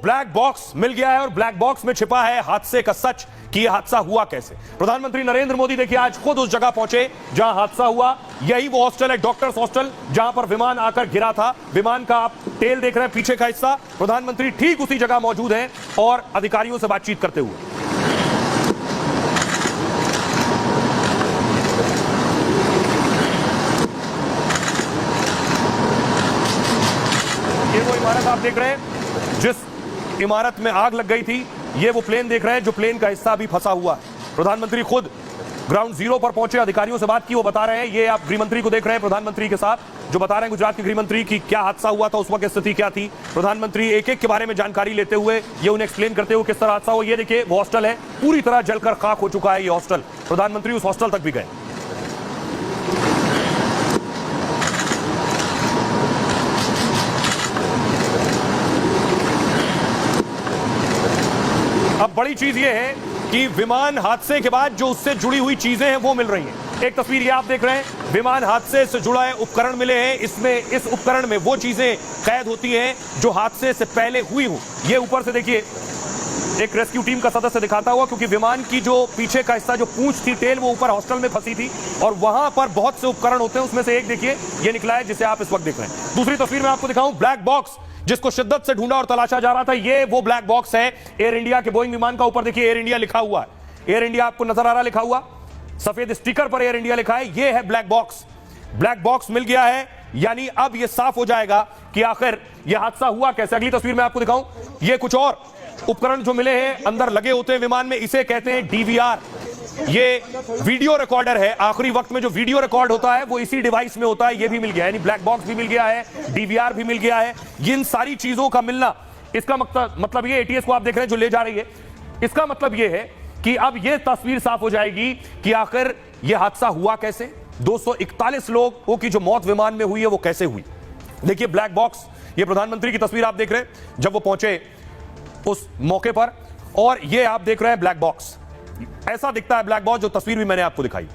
Black box मिल गया है और ब्लैक बॉक्स में छिपा है हादसे का सच कि यह हादसा हुआ कैसे। प्रधानमंत्री नरेंद्र मोदी देखिए आज खुद उस जगह पहुंचे जहां हादसा हुआ। यही वो हॉस्टल है, डॉक्टर्स हॉस्टल, जहां पर विमान आकर गिरा था। विमान का आप टेल देख रहे हैं, पीछे का हिस्सा। प्रधानमंत्री ठीक उसी जगह मौजूद हैं और अधिकारियों से बातचीत करते हुए। ये वो इमारत आप देख रहे हैं जिस इमारत में आग लग गई थी, ये वो प्लेन देख रहे हैं जो प्लेन का हिस्सा भी फंसा हुआ है। प्रधानमंत्री खुद ग्राउंड जीरो पर पहुंचे, अधिकारियों से बात की, वो बता रहे हैं। ये आप गृहमंत्री को देख रहे हैं प्रधानमंत्री के साथ जो बता रहे हैं, गुजरात के गृहमंत्री की क्या हादसा हुआ था, उस वक्त स्थिति क्या थी। प्रधानमंत्री एक एक के बारे में जानकारी लेते हुए ये उन्हें एक्सप्लेन करते हुए किस तरह हादसा हुआ। ये देखिए वो हॉस्टल है, पूरी तरह जलकर खाक हो चुका है ये हॉस्टल। प्रधानमंत्री उस हॉस्टल तक भी गए। अब बड़ी चीज ये है कि विमान हादसे के बाद जो उससे जुड़ी हुई चीजें हैं वो मिल रही हैं। एक तस्वीर ये आप देख रहे हैं, विमान हादसे से जुड़ा है उपकरण मिले हैं। इसमें इस उपकरण में वो चीजें कैद होती हैं जो हादसे से पहले हुई हो। ये ऊपर से देखिए एक रेस्क्यू टीम का सदस्य दिखाता हुआ, क्योंकि विमान की जो पीछे का हिस्सा, जो पूंछ थी, टेल, वो ऊपर हॉस्टल में फंसी थी और वहां पर बहुत से उपकरण होते हैं। उसमें से एक देखिए ये निकला है जिसे आप इस वक्त देख रहे हैं। दूसरी तस्वीर में आपको दिखाऊं ब्लैक बॉक्स जिसको शिद्दत से ढूंढा और तलाशा जा रहा था। ये वो ब्लैक बॉक्स है एयर इंडिया के बोइंग विमान का। ऊपर देखिए एयर इंडिया लिखा हुआ है, एयर इंडिया आपको नजर आ रहा लिखा हुआ, सफेद स्टिकर पर एयर इंडिया लिखा है। ये है ब्लैक बॉक्स। ब्लैक बॉक्स मिल गया है, यानी अब ये साफ हो जाएगा कि आखिर यह हादसा हुआ कैसे। अगली तस्वीर में आपको दिखाऊं, ये कुछ और उपकरण जो मिले हैं अंदर लगे होते हैं विमान में, इसे कहते हैं डीवीआर। ये वीडियो रिकॉर्डर है, आखिरी वक्त में जो वीडियो रिकॉर्ड होता है वो इसी डिवाइस में होता है। ये भी मिल गया है, यानी ब्लैक बॉक्स भी मिल गया है, डीवीआर भी मिल गया है। इन सारी चीजों का मिलना, इसका मतलब ये एटीएस को आप देख रहे हैं जो ले जा रही है, इसका मतलब ये है कि अब ये तस्वीर साफ हो जाएगी कि आखिर यह हादसा हुआ कैसे। 241 लोगों की जो मौत विमान में हुई है वो कैसे हुई। देखिए ब्लैक बॉक्स, ये प्रधानमंत्री की तस्वीर आप देख रहे हैं जब वो पहुंचे उस मौके पर, और ये आप देख रहे हैं ब्लैक बॉक्स। ऐसा दिखता है ब्लैक बॉक्स जो तस्वीर भी मैंने आपको दिखाई।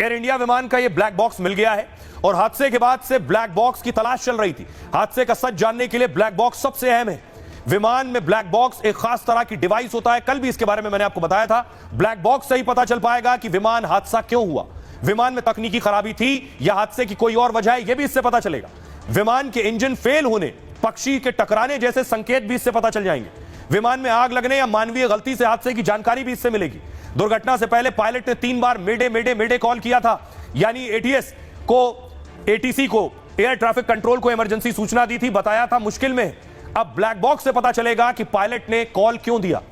एयर इंडिया विमान का ये ब्लैक बॉक्स मिल गया है और हादसे के बाद से ब्लैक बॉक्स की तलाश चल रही थी। हादसे का सच जानने के लिए ब्लैक बॉक्स सबसे अहम है। विमान में ब्लैक बॉक्स एक खास तरह की डिवाइस होता है, कल भी इसके बारे में मैंने आपको बताया था। ब्लैक बॉक्स से ही पता चल पाएगा कि विमान हादसा क्यों हुआ, विमान में तकनीकी खराबी थी या हादसे की कोई और वजह है, यह भी इससे पता चलेगा। विमान के इंजन फेल होने, पक्षी के टकराने जैसे संकेत भी इससे पता चल जाएंगे। विमान में आग लगने या मानवीय गलती से हादसे की जानकारी भी इससे मिलेगी। दुर्घटना से पहले पायलट ने 3 बार मेडे मेडे मेडे कॉल किया था, यानी एटीसी को, एयर ट्रैफिक कंट्रोल को इमरजेंसी सूचना दी थी, बताया था मुश्किल में। अब ब्लैक बॉक्स से पता चलेगा कि पायलट ने कॉल क्यों दिया।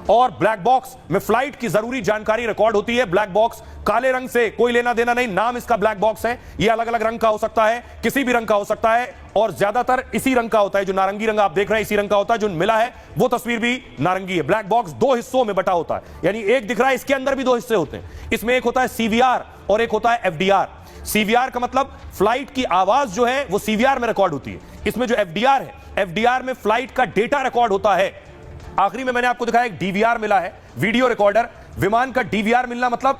और ब्लैक बॉक्स में फ्लाइट की जरूरी जानकारी रिकॉर्ड होती है। ब्लैक बॉक्स काले रंग से कोई लेना देना नहीं, नाम इसका ब्लैक बॉक्स है। यह अलग अलग रंग का हो सकता है, किसी भी रंग का हो सकता है, और ज्यादातर इसी रंग का होता है। जो नारंगी रंग आप देख रहे हैं इसी रंग का होता है। जो मिला है वो तस्वीर भी नारंगी है। ब्लैक बॉक्स 2 हिस्सों में बटा होता है, यानी एक दिख रहा है, इसके अंदर भी 2 हिस्से होते हैं। इसमें एक होता है सीवीआर और एक होता है एफडीआर। सीवीआर का मतलब फ्लाइट की आवाज जो है वो सीवीआर में रिकॉर्ड होती है। इसमें जो एफडीआर है, एफडीआर में फ्लाइट का डेटा रिकॉर्ड होता है। आखिरी में मैंने आपको दिखाया एक डीवीआर मिला है, वीडियो रिकॉर्डर। विमान का डीवीआर मिलना मतलब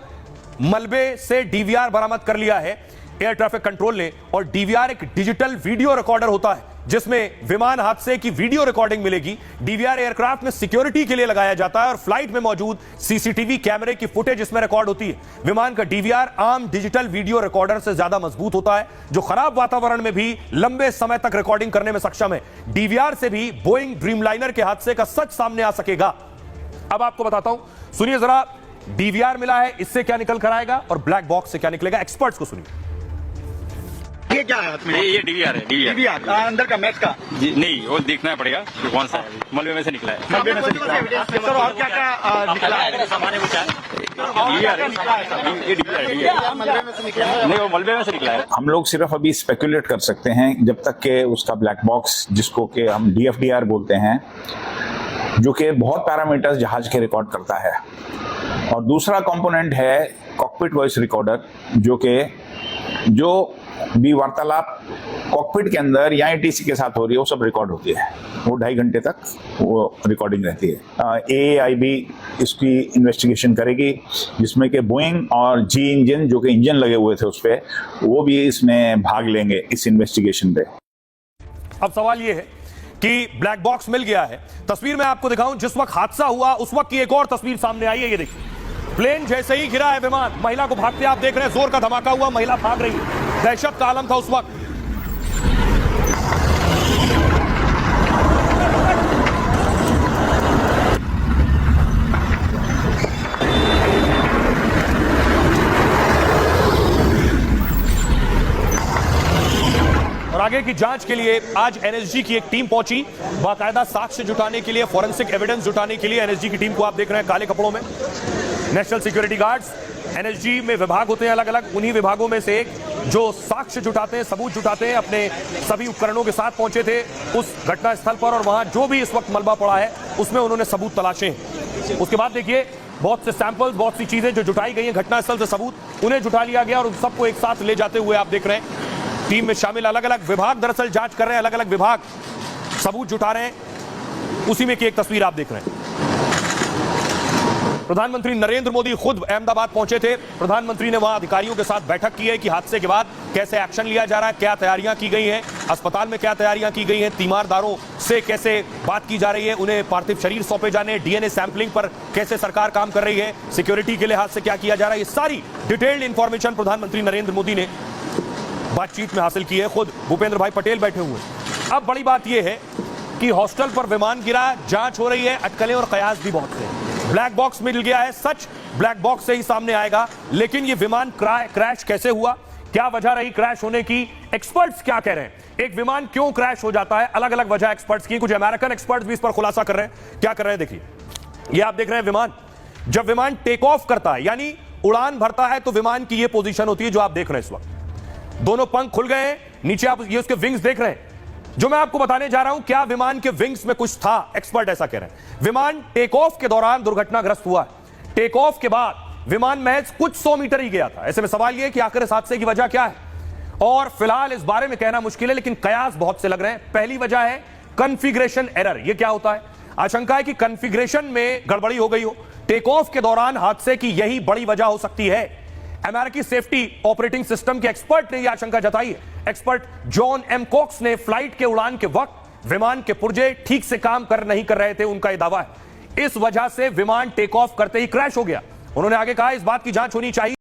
मलबे से डीवीआर बरामद कर लिया है एयर ट्रैफिक कंट्रोल ने। और डीवीआर एक डिजिटल वीडियो रिकॉर्डर होता है जिसमें विमान हादसे की वीडियो रिकॉर्डिंग मिलेगी। डीवीआर एयरक्राफ्ट में सिक्योरिटी के लिए लगाया जाता है और फ्लाइट में मौजूद सीसीटीवी कैमरे की फुटेज इसमें रिकॉर्ड होती है। विमान का डीवीआर आम डिजिटल वीडियो रिकॉर्डर से ज्यादा मजबूत होता है, जो खराब वातावरण में भी लंबे समय तक रिकॉर्डिंग करने में सक्षम है। डीवीआर से भी बोइंग ड्रीमलाइनर के हादसे का सच सामने आ सकेगा। अब आपको बताता हूं, सुनिए जरा, डीवीआर मिला है, इससे क्या निकल कर आएगा और ब्लैक बॉक्स से क्या निकलेगा, एक्सपर्ट्स को सुनिए। ये क्या है हाथ में? ये डीवीआर है। डीवीआर अंदर का मैच का जी नहीं, वो देखना पड़ेगा कि कौन सा है। मलबे में से निकला है। मलबे में से निकला है। सर और क्या क्या निकला है? सामान है डीवीआर है। ये डीवीआर मलबे में से निकला है। नहीं, वो मलबे में से निकला है। हम लोग सिर्फ अभी स्पेकुलेट कर सकते हैं जब तक के उसका ब्लैक बॉक्स, जिसको कि हम डीएफडीआर बोलते हैं, जो कि बहुत पैरामीटर्स जहाज के रिकॉर्ड करता है। और दूसरा कंपोनेंट है कॉकपिट वॉइस रिकॉर्डर, जो भी वार्तालाप कॉकपिट के अंदर या एटीसी के साथ हो रही है वो सब रिकॉर्ड होती है। वो 2.5 घंटे तक वो रिकॉर्डिंग रहती है। एआईबी इसकी इन्वेस्टिगेशन करेगी, जिसमें कि बोइंग और जी इंजन, जो कि इंजन लगे हुए थे उस पर, वो भी इसमें भाग लेंगे इस इन्वेस्टिगेशन पे। अब सवाल ये है कि ब्लैक बॉक्स मिल गया है। तस्वीर मैं आपको दिखाऊं, जिस वक्त हादसा हुआ उस वक्त की एक और तस्वीर सामने आई है। ये देखिए, प्लेन जैसे ही गिरा है विमान, महिला को भागते आप देख रहे हैं, जोर का धमाका हुआ, महिला भाग रही है, दहशत का आलम था उस वक्त। और आगे की जांच के लिए आज एनएसजी की एक टीम पहुंची, बाकायदा साक्ष्य जुटाने के लिए, फॉरेंसिक एविडेंस जुटाने के लिए। एनएसजी की टीम को आप देख रहे हैं काले कपड़ों में, नेशनल सिक्योरिटी गार्ड्स। एनएसजी में विभाग होते हैं अलग अलग, उन्हीं विभागों में से एक जो साक्ष्य जुटाते हैं, सबूत जुटाते हैं, अपने सभी उपकरणों के साथ पहुंचे थे उस घटना स्थल पर, और वहां जो भी इस वक्त मलबा पड़ा है उसमें उन्होंने सबूत तलाशे हैं। उसके बाद देखिए, बहुत से सैंपल्स, बहुत सी चीजें जो जुटाई गई हैं घटना स्थल से, सबूत उन्हें जुटा लिया गया और उन सबको एक साथ ले जाते हुए आप देख रहे हैं टीम में शामिल अलग अलग विभाग दरअसल जांच कर रहे हैं, अलग अलग विभाग सबूत जुटा रहे हैं। उसी में की एक तस्वीर आप देख रहे हैं। प्रधानमंत्री नरेंद्र मोदी खुद अहमदाबाद पहुंचे थे। प्रधानमंत्री ने वहां अधिकारियों के साथ बैठक की है कि हादसे के बाद कैसे एक्शन लिया जा रहा है, क्या तैयारियां की गई हैं, अस्पताल में क्या तैयारियां की गई हैं, तीमारदारों से कैसे बात की जा रही है, उन्हें पार्थिव शरीर सौंपे जाने, डीएनए सैंपलिंग पर कैसे सरकार काम कर रही है, सिक्योरिटी के लिहाज से क्या किया जा रहा है। ये सारी डिटेल्ड इंफॉर्मेशन प्रधानमंत्री नरेंद्र मोदी ने बातचीत में हासिल की है। खुद भूपेंद्र भाई पटेल बैठे हुए हैं। अब बड़ी बात यह है कि हॉस्टल पर विमान गिरा, जांच हो रही है, अटकलें और कयास भी बहुत थे। ब्लैक बॉक्स मिल गया है, सच ब्लैक बॉक्स से ही सामने आएगा, लेकिन यह विमान क्रैश कैसे हुआ, क्या वजह रही क्रैश होने की, एक्सपर्ट्स क्या कह रहे हैं, एक विमान क्यों क्रैश हो जाता है, अलग अलग वजह एक्सपर्ट्स की, कुछ अमेरिकन एक्सपर्ट्स भी इस पर खुलासा कर रहे हैं। क्या कर रहे हैं देखिए, ये आप देख रहे हैं विमान, जब विमान टेक ऑफ करता है यानी उड़ान भरता है तो विमान की यह पोजीशन होती है जो आप देख रहे हैं इस वक्त। दोनों पंख खुल गए हैं, नीचे आप ये उसके विंग्स देख रहे हैं। जो मैं आपको बताने जा रहा हूं, क्या विमान के विंग्स में कुछ था, एक्सपर्ट ऐसा कह रहे हैं। विमान टेक ऑफ के दौरान दुर्घटनाग्रस्त हुआ है। टेक ऑफ के बाद विमान महज कुछ 100 मीटर ही गया था। ऐसे में सवाल यह कि आखिर इस हादसे की वजह क्या है, और फिलहाल इस बारे में कहना मुश्किल है, लेकिन कयास बहुत से लग रहे हैं। पहली वजह है कॉन्फ़िगरेशन एरर। यह क्या होता है? आशंका है कि कॉन्फ़िगरेशन में गड़बड़ी हो गई हो, टेक ऑफ के दौरान हादसे की यही बड़ी वजह हो सकती है। अमेरिकी सेफ्टी ऑपरेटिंग सिस्टम के एक्सपर्ट ने यह आशंका जताई है। एक्सपर्ट जॉन एम कॉक्स ने फ्लाइट के उड़ान के वक्त विमान के पुर्जे ठीक से काम नहीं कर रहे थे, उनका यह दावा है। इस वजह से विमान टेक ऑफ करते ही क्रैश हो गया। उन्होंने आगे कहा, इस बात की जांच होनी चाहिए